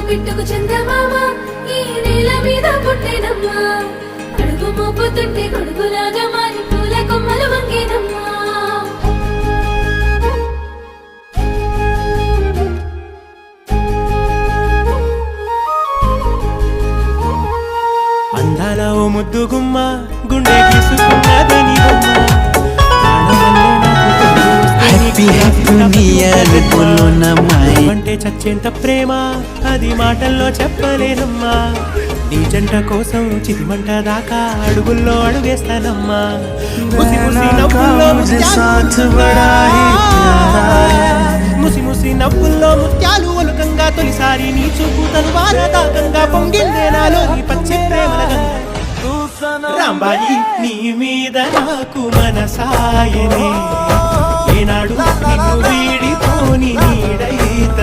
బిట్టుకు చందమామ ఈ నేల మీద పుట్టేనమ్మా అడుగు మోపుతుంటే కొడుకులాగా మారి పూల కొమ్మలు వంగేనమ్మా అందాల ఓ ముద్దు గుమ్మ గుండె గీసుకున్నదని అంటే చచ్చేంత ప్రేమ అది మాటల్లో చెప్పలేనమ్మా నీ జంట కోసం చితిమంట దాకా అడుగుల్లో అడుగేస్తానమ్మా ముసి ముసి నవ్వుల్లో ముత్యాలు ఒలుకంగా తొలిసారి నీ చూపు తరువాత దాకంగా పొంగిందే నాలో నీ పచ్చి ప్రేమల రాంబాయి నీ మీద నాకు మనసాయనే ఏనాడు నిన్ను వీడిపోని నీడైత